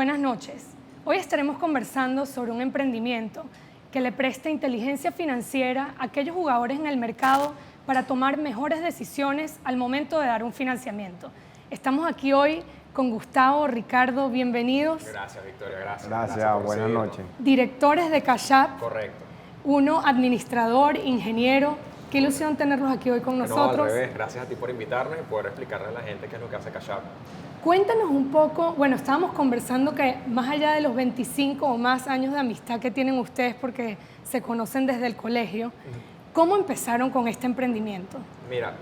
Buenas noches. Hoy estaremos conversando sobre un emprendimiento que le presta inteligencia financiera a aquellos jugadores en el mercado para tomar mejores decisiones al momento de dar un financiamiento. Estamos aquí hoy con Gustavo, Ricardo, bienvenidos. Gracias, Victoria, gracias. Gracias, buenas noches. Directores de Cash App. Correcto. Uno, administrador, ingeniero. Qué ilusión tenerlos aquí hoy con nosotros. No, al revés, gracias a ti por invitarme y poder explicarle a la gente qué es lo que hace Cash App. Cuéntanos un poco, bueno, estábamos conversando que más allá de los 25 o más años de amistad que tienen ustedes porque se conocen desde el colegio, ¿cómo empezaron con este emprendimiento? Mira,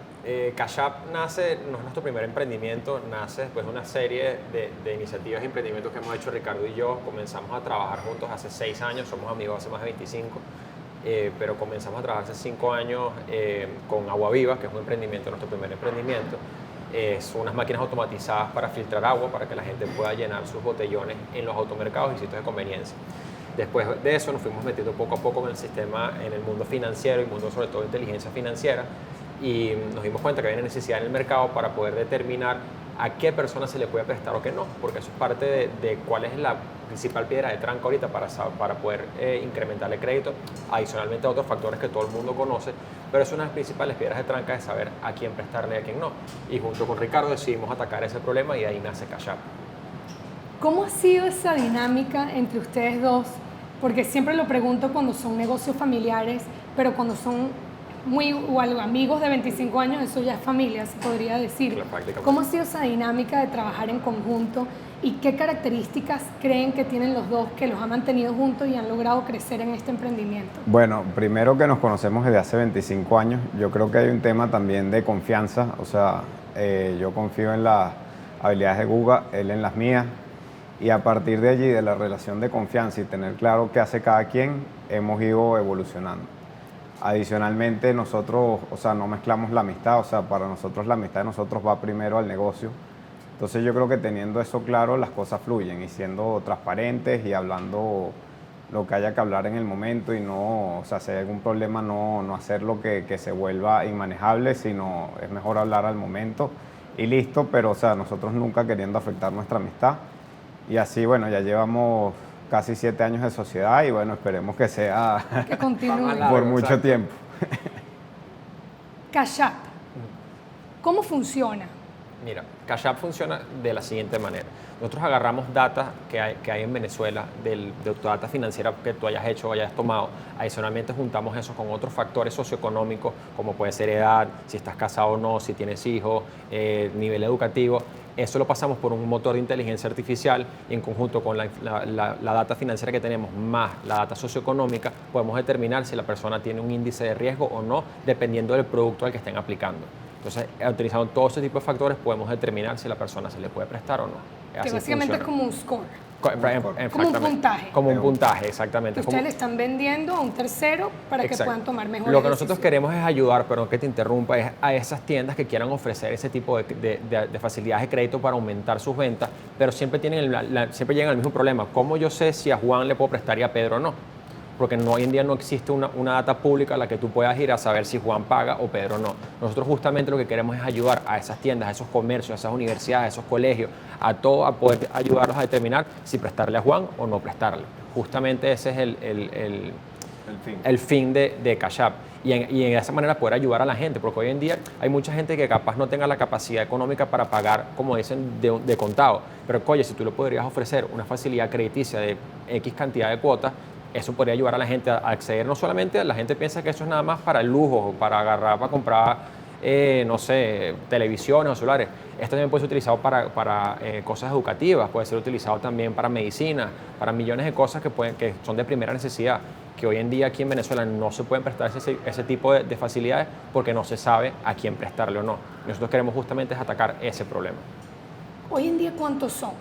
Cash App nace, no es nuestro primer emprendimiento, nace después de una serie de iniciativas y emprendimientos que hemos hecho Ricardo y yo. Comenzamos a trabajar juntos hace 6 años, somos amigos hace más de 25, pero comenzamos a trabajar hace 5 años con Agua Viva, que es un emprendimiento, nuestro primer emprendimiento. Son unas máquinas automatizadas para filtrar agua, para que la gente pueda llenar sus botellones en los automercados y sitios de conveniencia. Después de eso nos fuimos metiendo poco a poco en el sistema, en el mundo financiero y mundo sobre todo de inteligencia financiera, y nos dimos cuenta que había una necesidad en el mercado para poder determinar a qué persona se le puede prestar o qué no, porque eso es parte de cuál es la principal piedra de tranca ahorita para poder incrementar el crédito, adicionalmente a otros factores que todo el mundo conoce, pero es una de las principales piedras de tranca de saber a quién prestarle y a quién no. Y junto con Ricardo decidimos atacar ese problema y ahí nace Cash App. ¿Cómo ha sido esa dinámica entre ustedes dos? Porque siempre lo pregunto cuando son negocios familiares, pero cuando son igual amigos de 25 años, eso ya es familia, se podría decir. ¿Cómo ha sido esa dinámica de trabajar en conjunto y qué características creen que tienen los dos que los han mantenido juntos y han logrado crecer en este emprendimiento? Bueno, primero que nos conocemos desde hace 25 años, yo creo que hay un tema también de confianza, o sea, yo confío en las habilidades de Guga, él en las mías, y a partir de allí, de la relación de confianza y tener claro qué hace cada quien, hemos ido evolucionando. Adicionalmente, nosotros, o sea, no mezclamos la amistad, o sea, para nosotros la amistad de nosotros va primero al negocio. Entonces yo creo que teniendo eso claro, las cosas fluyen y siendo transparentes y hablando lo que haya que hablar en el momento y no, o sea, si hay algún problema, no hacer lo que se vuelva inmanejable, sino es mejor hablar al momento y listo, pero, o sea, nosotros nunca queriendo afectar nuestra amistad. Y así, bueno, ya llevamos casi 7 años de sociedad y bueno, esperemos que sea que continúe por mucho tiempo. Cash App, ¿cómo funciona? Mira, Cash App funciona de la siguiente manera. Nosotros agarramos data que hay en Venezuela, de tu data financiera que tú hayas hecho o hayas tomado. Adicionalmente juntamos eso con otros factores socioeconómicos, como puede ser edad, si estás casado o no, si tienes hijos, nivel educativo. Eso lo pasamos por un motor de inteligencia artificial y en conjunto con la data financiera que tenemos más la data socioeconómica, podemos determinar si la persona tiene un índice de riesgo o no, dependiendo del producto al que estén aplicando. Entonces, utilizando todo ese tipo de factores, podemos determinar si la persona se le puede prestar o no. Que Así básicamente funciona. es como un score. Como un puntaje. Como un puntaje, exactamente. Que ustedes le están vendiendo a un tercero para que puedan tomar mejores Lo que nosotros decisiones. queremos es ayudar, pero no que te interrumpa, es a esas tiendas que quieran ofrecer ese tipo de facilidades de crédito para aumentar sus ventas, pero siempre, siempre llegan al mismo problema. ¿Cómo yo sé si a Juan le puedo prestar y a Pedro no? Porque hoy en día no existe una data pública a la que tú puedas ir a saber si Juan paga o Pedro no. Nosotros justamente lo que queremos es ayudar a esas tiendas, a esos comercios, a esas universidades, a esos colegios, a todo, a poder ayudarlos a determinar si prestarle a Juan o no prestarle. Justamente ese es el fin de Cash App. Y de esa manera poder ayudar a la gente, porque hoy en día hay mucha gente que capaz no tenga la capacidad económica para pagar, como dicen, de contado. Pero, oye, si tú le podrías ofrecer una facilidad crediticia de X cantidad de cuotas, eso podría ayudar a la gente a acceder. No solamente la gente piensa que eso es nada más para el lujo, para agarrar, para comprar, no sé, televisiones o celulares. Esto también puede ser utilizado para cosas educativas, puede ser utilizado también para medicina, para millones de cosas que son de primera necesidad, que hoy en día aquí en Venezuela no se pueden prestar ese tipo de facilidades porque no se sabe a quién prestarle o no. Nosotros queremos justamente atacar ese problema. Hoy en día, ¿cuántos son?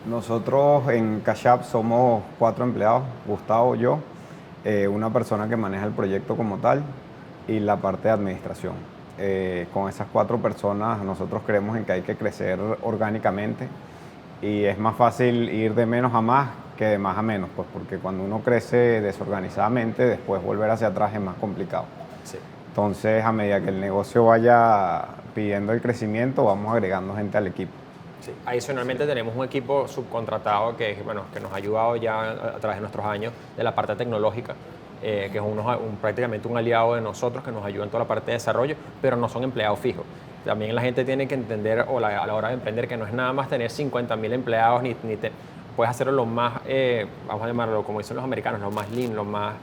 Nosotros en Cash App somos 4 empleados, Gustavo, yo, una persona que maneja el proyecto como tal y la parte de administración. Con esas 4 personas nosotros creemos en que hay que crecer orgánicamente y es más fácil ir de menos a más que de más a menos, pues porque cuando uno crece desorganizadamente, después volver hacia atrás es más complicado. Sí. Entonces, a medida que el negocio vaya pidiendo el crecimiento, vamos agregando gente al equipo. Sí. Adicionalmente tenemos un equipo subcontratado que, bueno, que nos ha ayudado ya a través de nuestros años de la parte tecnológica, que es prácticamente un aliado de nosotros que nos ayuda en toda la parte de desarrollo, pero no son empleados fijos. También la gente tiene que entender a la hora de emprender que no es nada más tener 50.000 empleados, puedes hacerlo lo más, vamos a llamarlo como dicen los americanos, lo más lean, lo más,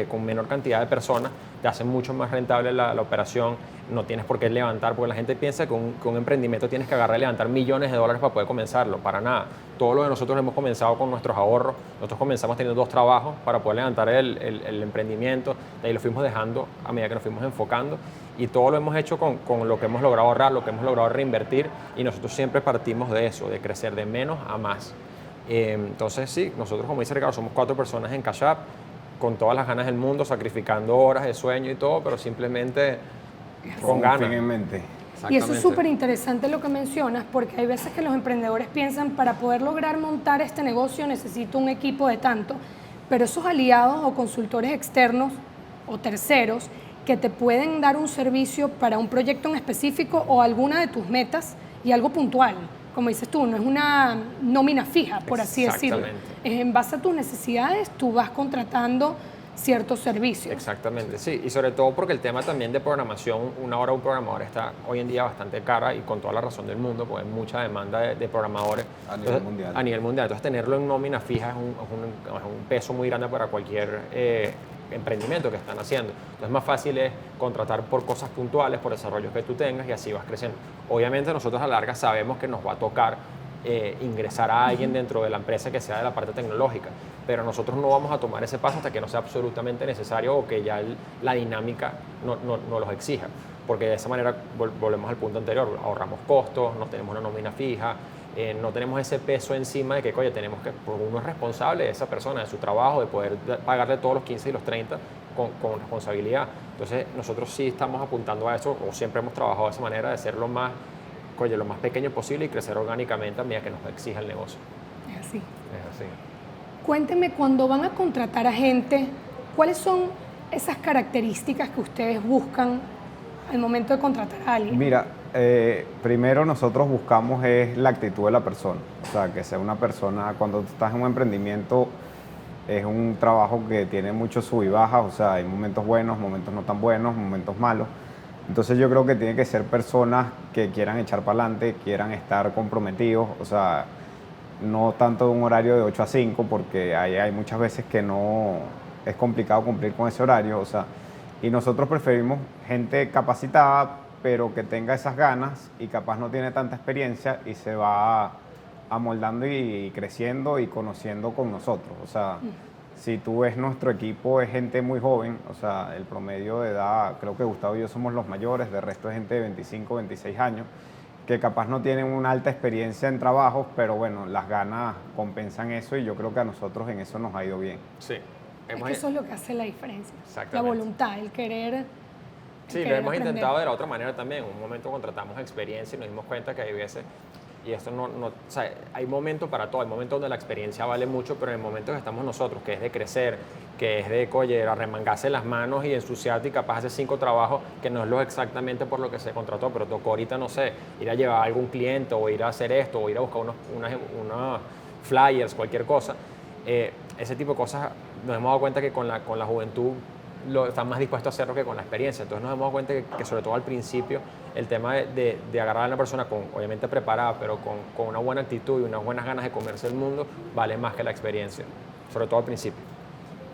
con menor cantidad de personas, te hace mucho más rentable la operación, no tienes por qué levantar, porque la gente piensa que un emprendimiento tienes que agarrar y levantar millones de dólares para poder comenzarlo, para nada. Todo lo que nosotros hemos comenzado con nuestros ahorros, nosotros comenzamos teniendo 2 trabajos para poder levantar el emprendimiento, de ahí lo fuimos dejando a medida que nos fuimos enfocando y todo lo hemos hecho con lo que hemos logrado ahorrar, lo que hemos logrado reinvertir y nosotros siempre partimos de eso, de crecer de menos a más. Entonces sí, nosotros como dice Ricardo somos 4 personas en Cash App, con todas las ganas del mundo, sacrificando horas de sueño y todo, pero simplemente con ganas. Fin en mente. Y eso es súper interesante lo que mencionas, porque hay veces que los emprendedores piensan, para poder lograr montar este negocio necesito un equipo de tanto, pero esos aliados o consultores externos o terceros que te pueden dar un servicio para un proyecto en específico o alguna de tus metas y algo puntual. Como dices tú, no es una nómina fija, por así decirlo. Es en base a tus necesidades, tú vas contratando ciertos servicios. Exactamente, sí. Y sobre todo porque el tema también de programación, una hora un programador está hoy en día bastante cara y con toda la razón del mundo, porque hay mucha demanda de programadores a nivel mundial. A nivel mundial. Entonces, tenerlo en nómina fija es un peso muy grande para cualquier emprendimiento que están haciendo. Entonces, más fácil es contratar por cosas puntuales, por desarrollos que tú tengas y así vas creciendo. Obviamente, nosotros a la larga sabemos que nos va a tocar ingresar a alguien dentro de la empresa que sea de la parte tecnológica, pero nosotros no vamos a tomar ese paso hasta que no sea absolutamente necesario o que ya la dinámica no los exija, porque de esa manera volvemos al punto anterior, ahorramos costos, no tenemos una nómina fija, no tenemos ese peso encima de que, oye, tenemos que, uno es responsable de esa persona, de su trabajo, de poder pagarle todos los 15 y los 30 con responsabilidad. Entonces nosotros sí estamos apuntando a eso, o siempre hemos trabajado de esa manera, de ser lo más pequeño posible y crecer orgánicamente a medida que nos exija el negocio. Es así. Es así. Cuénteme, cuando van a contratar a gente, ¿cuáles son esas características que ustedes buscan al momento de contratar a alguien? Mira, primero nosotros buscamos es la actitud de la persona. O sea, que sea una persona, cuando tú estás en un emprendimiento, es un trabajo que tiene muchos sub y bajas. O sea, hay momentos buenos, momentos no tan buenos, momentos malos. Entonces yo creo que tiene que ser personas que quieran echar para adelante, quieran estar comprometidos, o sea, no tanto un horario de 8 a 5, porque hay muchas veces que no es complicado cumplir con ese horario, o sea, y nosotros preferimos gente capacitada, pero que tenga esas ganas y capaz no tiene tanta experiencia y se va amoldando y creciendo y conociendo con nosotros, o sea... Si tú ves nuestro equipo, es gente muy joven, o sea, el promedio de edad, creo que Gustavo y yo somos los mayores, de resto es gente de 25, 26 años, que capaz no tienen una alta experiencia en trabajos, pero bueno, las ganas compensan eso y yo creo que a nosotros en eso nos ha ido bien. Sí. Es que eso es lo que hace la diferencia. Exactamente. La voluntad, el querer. Sí, lo hemos intentado de la otra manera también. En un momento contratamos experiencia y nos dimos cuenta que hay veces, y esto o sea, hay momentos para todo, hay momentos donde la experiencia vale mucho, pero en el momento que estamos nosotros, que es de crecer, que es de, oye, arremangarse las manos y ensuciarte y capaz hacer 5 trabajos que no es lo exactamente por lo que se contrató, pero tocó ahorita, no sé, ir a llevar a algún cliente o ir a hacer esto o ir a buscar unos flyers, cualquier cosa. Ese tipo de cosas nos hemos dado cuenta que con la juventud están más dispuestos a hacerlo que con la experiencia. Entonces nos hemos dado cuenta que sobre todo al principio el tema de agarrar a una persona obviamente preparada, pero con una buena actitud y unas buenas ganas de comerse el mundo, vale más que la experiencia, sobre todo al principio.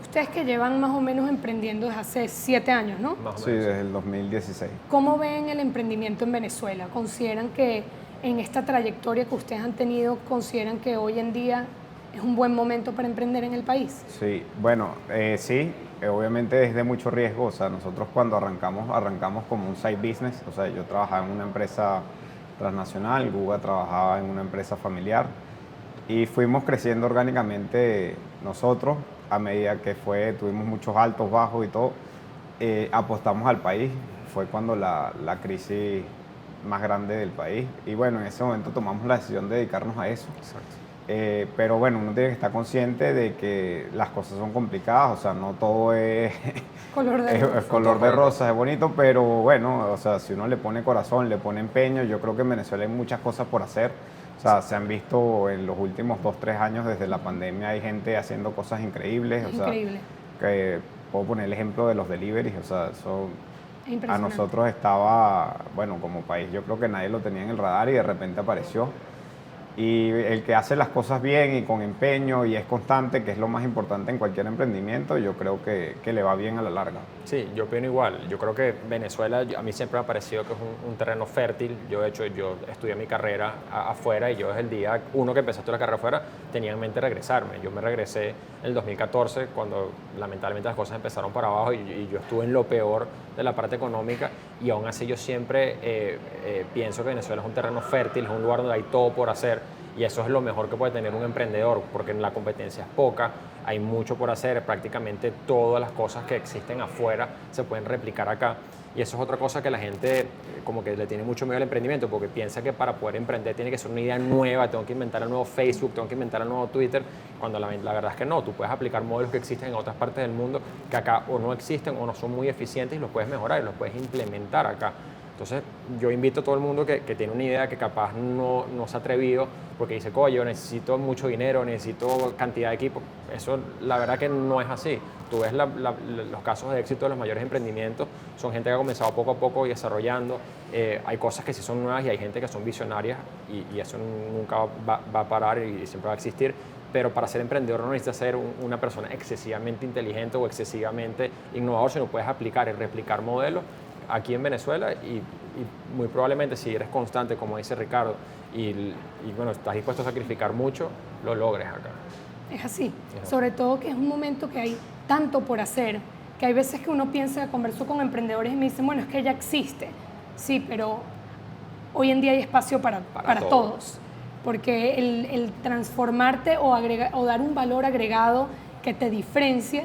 Ustedes que llevan más o menos emprendiendo desde hace 7 años, ¿no? Sí, desde el 2016. ¿Cómo ven el emprendimiento en Venezuela? ¿Consideran que en esta trayectoria que ustedes han tenido, consideran que hoy en día es un buen momento para emprender en el país? Sí, bueno, sí, obviamente es de mucho riesgo. O sea, nosotros cuando arrancamos como un side business. O sea, yo trabajaba en una empresa transnacional, Guga trabajaba en una empresa familiar y fuimos creciendo orgánicamente nosotros a medida que tuvimos muchos altos, bajos y todo. Apostamos al país, fue cuando la crisis más grande del país y bueno, en ese momento tomamos la decisión de dedicarnos a eso. Exacto. Pero bueno, uno tiene que estar consciente de que las cosas son complicadas, o sea, no todo es Color de es rosa. color de rosa, es bonito, pero bueno, o sea, si uno le pone corazón, le pone empeño, yo creo que en Venezuela hay muchas cosas por hacer. O sea, se han visto en los últimos 2, 3 años desde la pandemia, hay gente haciendo cosas increíbles, Es o sea, increíble. que puedo poner el ejemplo de los deliveries, o sea, eso Es a impresionante. nosotros estaba, bueno, como país, yo creo que nadie lo tenía en el radar y de repente apareció. Y el que hace las cosas bien y con empeño y es constante, que es lo más importante en cualquier emprendimiento, yo creo que le va bien a la larga. Sí, yo opino igual. Yo creo que Venezuela, a mí siempre me ha parecido que es un terreno fértil. Yo, de hecho, yo estudié mi carrera afuera y yo desde el día uno que empecé a estudiar la carrera afuera tenía en mente regresarme. Yo me regresé en el 2014 cuando lamentablemente las cosas empezaron para abajo y yo estuve en lo peor de la parte económica y aún así yo siempre pienso que Venezuela es un terreno fértil, es un lugar donde hay todo por hacer. Y eso es lo mejor que puede tener un emprendedor, porque la competencia es poca, hay mucho por hacer, prácticamente todas las cosas que existen afuera se pueden replicar acá. Y eso es otra cosa que la gente como que le tiene mucho miedo al emprendimiento, porque piensa que para poder emprender tiene que ser una idea nueva, tengo que inventar el nuevo Facebook, tengo que inventar el nuevo Twitter, cuando la verdad es que no, tú puedes aplicar modelos que existen en otras partes del mundo que acá o no existen o no son muy eficientes y los puedes mejorar y los puedes implementar acá. Entonces, yo invito a todo el mundo que tiene una idea que capaz no se ha atrevido porque dice, coño, yo necesito mucho dinero, necesito cantidad de equipo. Eso, la verdad que no es así. Tú ves los casos de éxito de los mayores emprendimientos, son gente que ha comenzado poco a poco y desarrollando. Hay cosas que sí son nuevas y hay gente que son visionarias y eso nunca va a parar y siempre va a existir. Pero para ser emprendedor no necesitas ser una persona excesivamente inteligente o excesivamente innovador, sino puedes aplicar y replicar modelos aquí en Venezuela y muy probablemente si eres constante, como dice Ricardo, y bueno, estás dispuesto a sacrificar mucho, lo logres acá. Es así. Sobre todo que es un momento que hay tanto por hacer, que hay veces que uno piensa, converso con emprendedores y me dicen, bueno, es que ya existe. Sí, pero hoy en día hay espacio para todos. Porque el transformarte o dar un valor agregado que te diferencie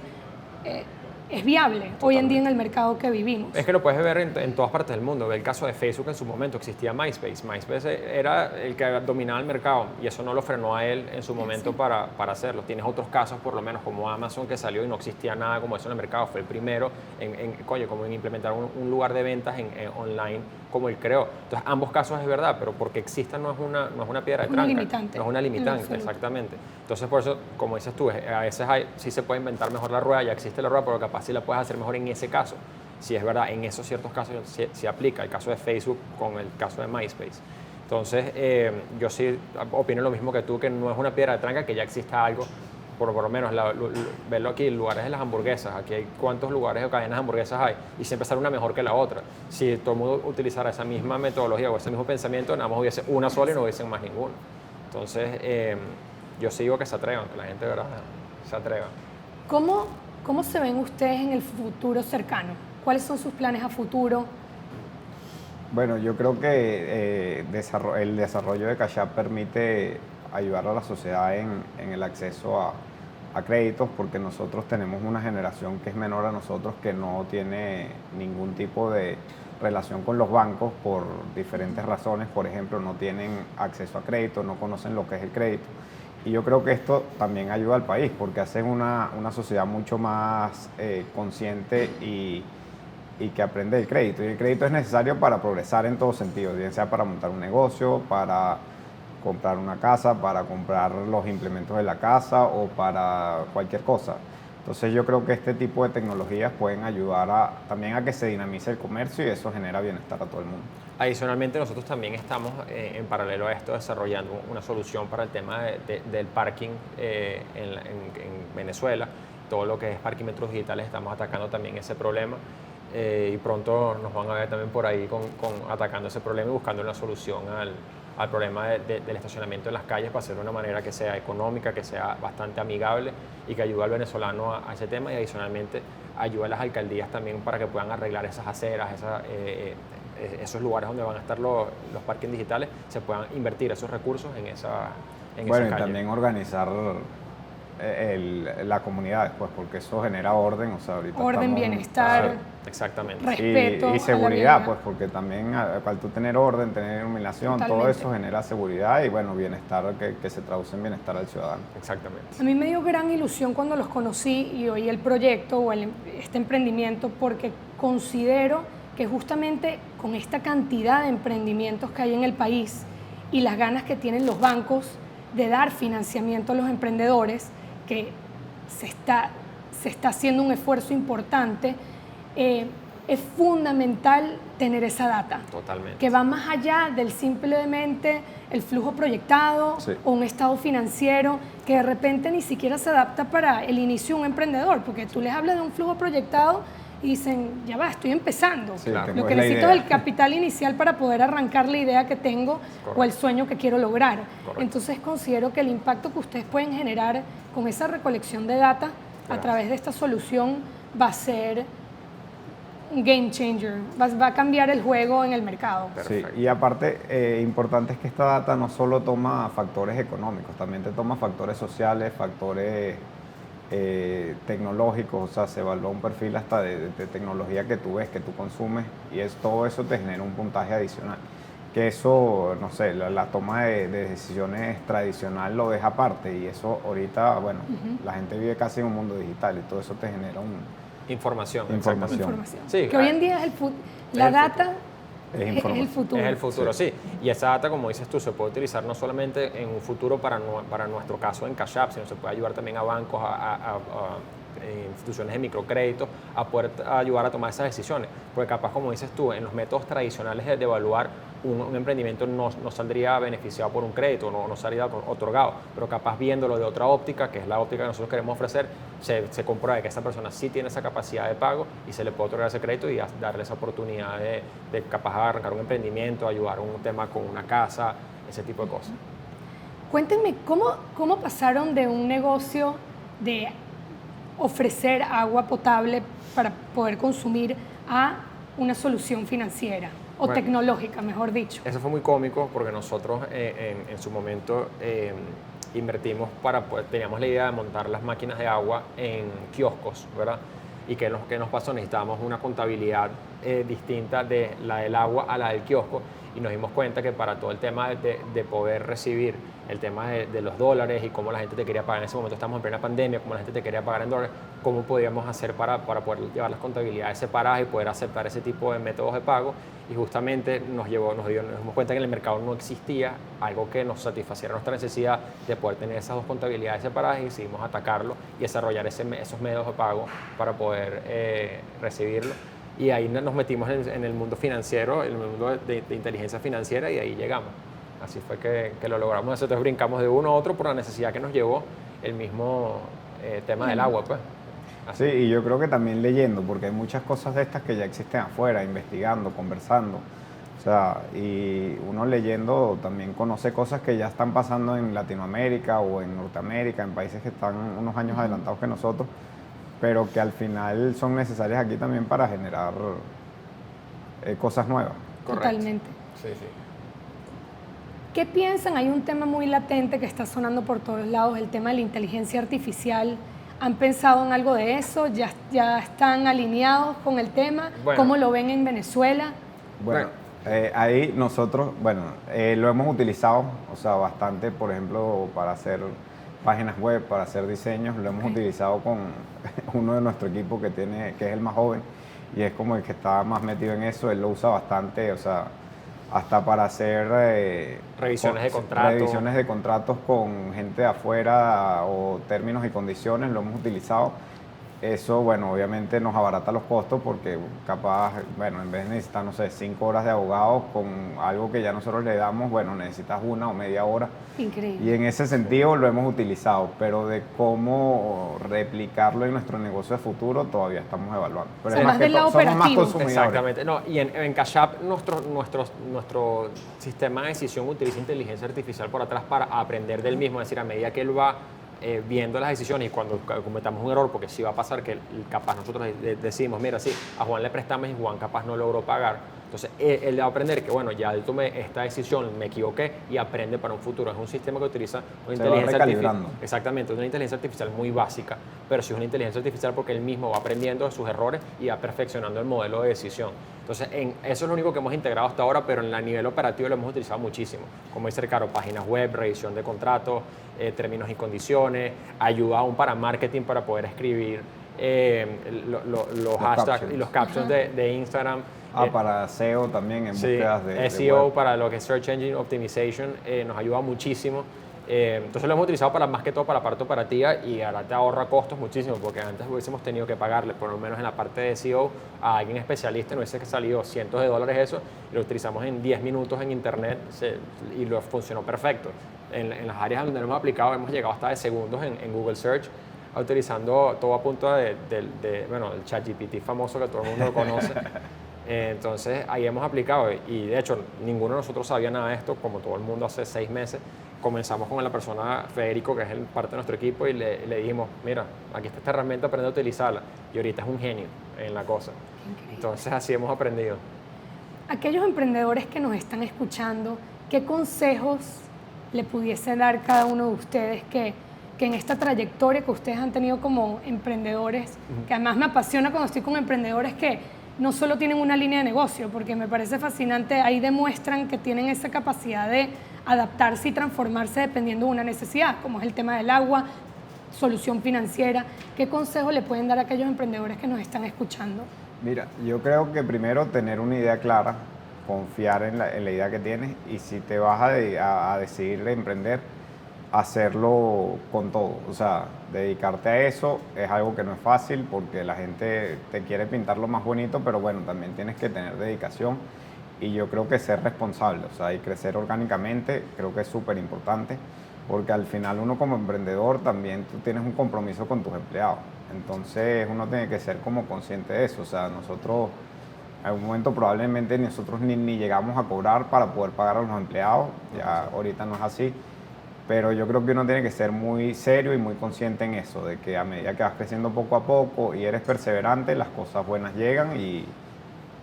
es viable hoy en día en el mercado que vivimos. Es que lo puedes ver en todas partes del mundo. Ve el caso de Facebook, en su momento existía MySpace. MySpace era el que dominaba el mercado y eso no lo frenó a él en su momento para hacerlo. Tienes otros casos, por lo menos como Amazon, que salió y no existía nada como eso en el mercado. Fue el primero como en implementar un lugar de ventas online como él creó. Entonces, ambos casos es verdad, pero porque exista no es una piedra de tranca. Limitante. No es una limitante, exactamente. Entonces, por eso, como dices tú, a veces sí se puede inventar mejor la rueda, ya existe la rueda, pero capaz sí la puedes hacer mejor en ese caso. Si es verdad, en esos ciertos casos sí aplica, el caso de Facebook con el caso de MySpace. Entonces, yo sí opino lo mismo que tú, que no es una piedra de tranca, que ya exista algo, por lo menos verlo aquí, lugares de las hamburguesas. Aquí hay cuántos lugares o cadenas de hamburguesas hay y siempre sale una mejor que la otra. Si todo el mundo utilizara esa misma metodología o ese mismo pensamiento, nada más hubiese una sola y no hubiesen más ninguna. Entonces, yo sí digo que se atrevan, que la gente de verdad se atreva. ¿Cómo se ven ustedes en el futuro cercano? ¿Cuáles son sus planes a futuro? Bueno, yo creo que el desarrollo de Cash App permite ayudar a la sociedad en el acceso a créditos, porque nosotros tenemos una generación que es menor a nosotros que no tiene ningún tipo de relación con los bancos por diferentes razones. Por ejemplo, no tienen acceso a crédito, no conocen lo que es el crédito. Y yo creo que esto también ayuda al país porque hace una sociedad mucho más consciente y que aprende el crédito. Y el crédito es necesario para progresar en todos sentidos, bien sea para montar un negocio, para comprar una casa, para comprar los implementos de la casa o para cualquier cosa. Entonces yo creo que este tipo de tecnologías pueden ayudar también a que se dinamice el comercio y eso genera bienestar a todo el mundo. Adicionalmente, nosotros también estamos, en paralelo a esto, desarrollando una solución para el tema del parking en Venezuela. Todo lo que es parquímetros digitales, estamos atacando también ese problema. Y pronto nos van a ver también por ahí atacando ese problema y buscando una solución al problema del estacionamiento en las calles para hacerlo de una manera que sea económica, que sea bastante amigable y que ayude al venezolano a ese tema y adicionalmente ayude a las alcaldías también para que puedan arreglar esas aceras, esos lugares donde van a estar los parking digitales, se puedan invertir esos recursos en esa Bueno, calle. y también organizar la comunidad después, porque eso genera orden, o sea, ahorita Orden, estamos- bienestar, Exactamente. respeto. y a seguridad, la pues, porque también al tú tener orden, tener iluminación, todo Totalmente. eso genera seguridad y, bueno, bienestar que se traduce en bienestar al ciudadano. Exactamente. A mí me dio gran ilusión cuando los conocí y oí el proyecto o este emprendimiento, porque considero que justamente con esta cantidad de emprendimientos que hay en el país y las ganas que tienen los bancos de dar financiamiento a los emprendedores, que se está haciendo un esfuerzo importante, es fundamental tener esa data. Totalmente. Que va más allá del simplemente el flujo proyectado Sí. o un estado financiero que de repente ni siquiera se adapta para el inicio de un emprendedor, porque tú les hablas de un flujo proyectado y dicen, ya va, estoy empezando. Sí, Claro. tengo Lo que la necesito idea. es el capital inicial para poder arrancar la idea que tengo o el sueño que quiero lograr. Correcto. Entonces considero que el impacto que ustedes pueden generar con esa recolección de data a Gracias. través de esta solución va a ser un game changer, va a cambiar el juego en el mercado. Sí, Perfecto. y aparte, importante es que esta data no solo toma factores económicos, también te toma factores sociales, factores tecnológicos, o sea, se evalúa un perfil hasta de tecnología que tú ves, que tú consumes, y todo eso te genera un puntaje adicional. Que eso, no sé, la toma de decisiones tradicional lo deja aparte, y eso ahorita, bueno, la gente vive casi en un mundo digital, y todo eso te genera Información. Información. Información. Sí, Que hoy en día es la el data Es es información. el futuro. Es el futuro, sí. Y esa data, como dices tú, se puede utilizar no solamente en un futuro para nuestro caso en Cash App, sino se puede ayudar también a bancos, a instituciones de microcrédito, a poder ayudar a tomar esas decisiones. Porque capaz, como dices tú, en los métodos tradicionales de evaluar un emprendimiento no saldría beneficiado por un crédito, no saldría otorgado, pero capaz viéndolo de otra óptica, que es la óptica que nosotros queremos ofrecer, se comprueba que esa persona sí tiene esa capacidad de pago y se le puede otorgar ese crédito y darle esa oportunidad de capaz arrancar un emprendimiento, ayudar a un tema con una casa, ese tipo de cosas. Cuéntenme, ¿cómo pasaron de un negocio de ofrecer agua potable para poder consumir a una solución financiera o Bueno. tecnológica, mejor dicho? Eso fue muy cómico porque nosotros en su momento invertimos teníamos la idea de montar las máquinas de agua en kioscos, ¿verdad? ¿Y qué nos pasó? Necesitábamos una contabilidad distinta de la del agua a la del kiosco, y nos dimos cuenta que para todo el tema de poder recibir el tema de los dólares y cómo la gente te quería pagar en ese momento, estamos en plena pandemia, cómo la gente te quería pagar en dólares, cómo podíamos hacer para poder llevar las contabilidades separadas y poder aceptar ese tipo de métodos de pago. Y justamente nos dimos cuenta que en el mercado no existía algo que nos satisfaciera nuestra necesidad de poder tener esas dos contabilidades separadas, y decidimos atacarlo y desarrollar esos medios de pago para poder recibirlo. Y ahí nos metimos en el mundo financiero, en el mundo de inteligencia financiera, y ahí llegamos. Así fue que lo logramos. Nosotros brincamos de uno a otro por la necesidad que nos llevó el mismo tema del agua, pues. Sí, y yo creo que también leyendo, porque hay muchas cosas de estas que ya existen afuera, investigando, conversando. O sea, y uno leyendo también conoce cosas que ya están pasando en Latinoamérica o en Norteamérica, en países que están unos años adelantados que nosotros, pero que al final son necesarias aquí también para generar cosas nuevas. Correcto. Totalmente. Sí, sí. ¿Qué piensan? Hay un tema muy latente que está sonando por todos lados, el tema de la inteligencia artificial. ¿Han pensado en algo de eso? ¿Ya están alineados con el tema? Bueno. ¿Cómo lo ven en Venezuela? Bueno, ahí nosotros, lo hemos utilizado, o sea, bastante, por ejemplo, para hacer páginas web, para hacer diseños, lo hemos utilizado con uno de nuestro equipo que es el más joven, y es como el que está más metido en eso. Él lo usa bastante, o sea, hasta para hacer Revisiones de contratos. revisiones de contratos con gente de afuera, o términos y condiciones, lo hemos utilizado. Eso, bueno, obviamente nos abarata los costos, porque capaz, bueno, en vez de necesitar, no sé, 5 horas de abogados con algo que ya nosotros le damos, bueno, necesitas 1 o media hora. Increíble. Y en ese sentido lo hemos utilizado, pero de cómo replicarlo en nuestro negocio de futuro todavía estamos evaluando. Pero O sea, es más del lado somos más operativo. consumidores. Exactamente. No, y en Cash App nuestro sistema de decisión utiliza inteligencia artificial por atrás para aprender del mismo. Es decir, a medida que él va viendo las decisiones, y cuando cometamos un error, porque sí va a pasar que capaz nosotros decimos, mira, sí, a Juan le prestamos y Juan capaz no logró pagar, Entonces, él va a aprender que, bueno, ya tomé esta decisión, me equivoqué y aprende para un futuro. Es un sistema que utiliza una inteligencia artificial. Exactamente, es una inteligencia artificial muy básica, pero sí es una inteligencia artificial porque él mismo va aprendiendo de sus errores y va perfeccionando el modelo de decisión. Entonces, eso es lo único que hemos integrado hasta ahora, pero en el nivel operativo lo hemos utilizado muchísimo. Como dice Ricardo, páginas web, revisión de contratos, términos y condiciones, ayuda aún para marketing para poder escribir los hashtags captions. Y los captions de Instagram. Para SEO también, en búsquedas de SEO web. para lo que es Search Engine Optimization, nos ayuda muchísimo. Entonces lo hemos utilizado más que todo para la parte operativa y ahora te ahorra costos muchísimo, porque antes hubiésemos tenido que pagarle, por lo menos en la parte de SEO, a alguien especialista, no hubiese que salido cientos de dólares eso, y lo utilizamos en 10 minutos en internet y lo funcionó perfecto. En las áreas donde lo hemos aplicado hemos llegado hasta de segundos en Google Search, utilizando todo a punto del ChatGPT famoso que todo el mundo lo conoce. Entonces ahí hemos aplicado y de hecho ninguno de nosotros sabía nada de esto, como todo el mundo hace 6 meses. Comenzamos con la persona Federico, que es parte de nuestro equipo, y le dijimos, mira, aquí está esta herramienta, aprende a utilizarla. Y ahorita es un genio en la cosa. Increíble. Entonces así hemos aprendido. Aquellos emprendedores que nos están escuchando, ¿qué consejos le pudiese dar cada uno de ustedes que en esta trayectoria que ustedes han tenido como emprendedores, que además me apasiona cuando estoy con emprendedores que no solo tienen una línea de negocio, porque me parece fascinante, ahí demuestran que tienen esa capacidad de adaptarse y transformarse dependiendo de una necesidad, como es el tema del agua, solución financiera. ¿Qué consejo le pueden dar a aquellos emprendedores que nos están escuchando? Mira, yo creo que primero tener una idea clara, confiar en la idea que tienes, y si te vas a decidir emprender, hacerlo con todo. O sea, dedicarte a eso es algo que no es fácil porque la gente te quiere pintar lo más bonito, pero bueno, también tienes que tener dedicación y yo creo que ser responsable, o sea, y crecer orgánicamente creo que es súper importante porque al final uno como emprendedor también tú tienes un compromiso con tus empleados. Entonces uno tiene que ser como consciente de eso. O sea, nosotros en algún momento probablemente nosotros ni llegamos a cobrar para poder pagar a los empleados, ya ahorita no es así. Pero yo creo que uno tiene que ser muy serio y muy consciente en eso, de que a medida que vas creciendo poco a poco y eres perseverante, las cosas buenas llegan y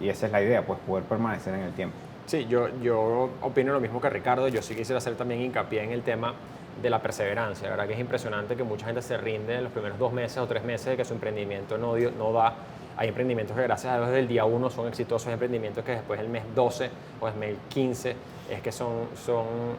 esa es la idea, pues poder permanecer en el tiempo. Sí, yo opino lo mismo que Ricardo. Yo sí quisiera hacer también hincapié en el tema de la perseverancia. La verdad que es impresionante que mucha gente se rinde en los primeros 2 meses o 3 meses de que su emprendimiento no da. Hay emprendimientos que gracias a Dios desde el día 1 son exitosos, hay emprendimientos que después del mes 12 o el mes 15 es que son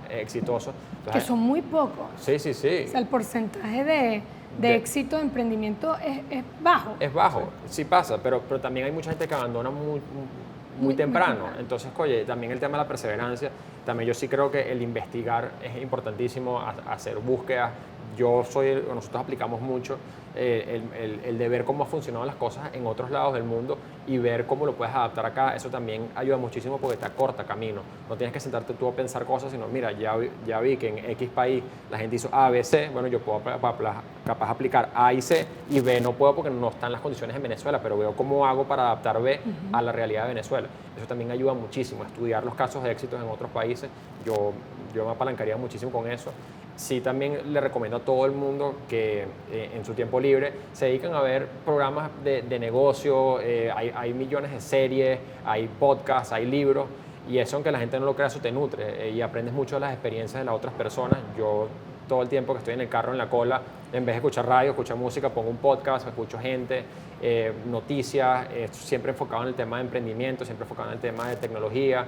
exitosos. Entonces, que son muy pocos. Sí. O sea, el porcentaje de éxito de emprendimiento es bajo. Es bajo, sí pasa, pero también hay mucha gente que abandona muy temprano. Entonces, oye, también el tema de la perseverancia, también yo sí creo que el investigar es importantísimo, hacer búsquedas. Nosotros aplicamos mucho el de ver cómo han funcionado las cosas en otros lados del mundo y ver cómo lo puedes adaptar acá. Eso también ayuda muchísimo porque te acorta camino. No tienes que sentarte tú a pensar cosas, sino mira, ya vi que en X país la gente hizo A, B, C, bueno, yo puedo capaz aplicar A y C, y B no puedo porque no están las condiciones en Venezuela, pero veo cómo hago para adaptar B a la realidad de Venezuela. Eso también ayuda muchísimo, estudiar los casos de éxitos en otros países. Yo me apalancaría muchísimo con eso. Sí, también le recomiendo a todo el mundo que en su tiempo libre se dediquen a ver programas de negocio. Hay millones de series, hay podcasts, hay libros, y eso, aunque la gente no lo crea, eso te nutre y aprendes mucho de las experiencias de las otras personas. Yo todo el tiempo que estoy en el carro, en la cola, en vez de escuchar radio, escuchar música, pongo un podcast, escucho gente, noticias, siempre enfocado en el tema de emprendimiento, siempre enfocado en el tema de tecnología.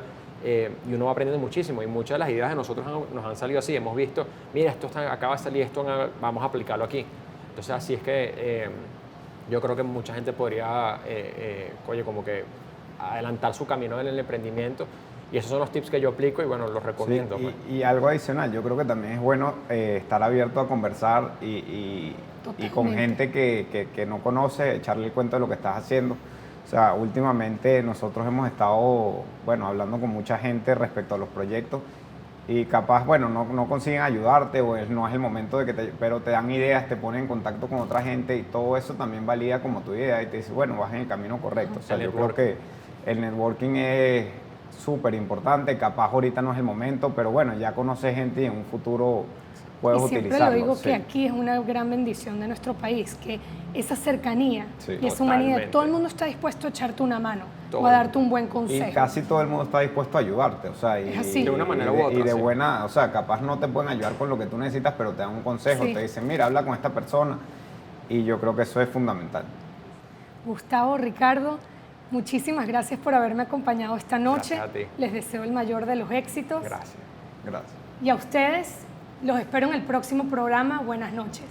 Y uno va aprendiendo muchísimo, y muchas de las ideas de nosotros nos han salido así. Hemos visto, mira, acaba de salir esto, vamos a aplicarlo aquí. Entonces así es que yo creo que mucha gente podría, como que adelantar su camino en el emprendimiento, y esos son los tips que yo aplico y bueno, los recomiendo. Sí, y algo adicional, yo creo que también es bueno estar abierto a conversar y con gente que no conoce, echarle el cuento de lo que estás haciendo. O sea, últimamente nosotros hemos estado, hablando con mucha gente respecto a los proyectos y capaz, no consiguen ayudarte o no es el momento pero te dan ideas, te ponen en contacto con otra gente y todo eso también valida como tu idea y te dice, vas en el camino correcto. O sea, yo creo que el networking es súper importante, capaz ahorita no es el momento, pero ya conoces gente y en un futuro puedes utilizarlo. Siempre lo digo, que aquí es una gran bendición de nuestro país, que esa cercanía y esa humanidad, todo el mundo está dispuesto a echarte una mano. o a darte un buen Y consejo. casi todo el mundo está dispuesto a ayudarte, o sea, Es así. De una manera u otra, y de sí. buena, o sea, capaz no te pueden ayudar con lo que tú necesitas, pero te dan un consejo, Sí. te dicen, mira, habla con esta persona, y yo creo que eso es fundamental. Gustavo, Ricardo, muchísimas gracias por haberme acompañado esta noche. Gracias a ti. Les deseo el mayor de los éxitos. Gracias, gracias. Y a ustedes, los espero en el próximo programa. Buenas noches.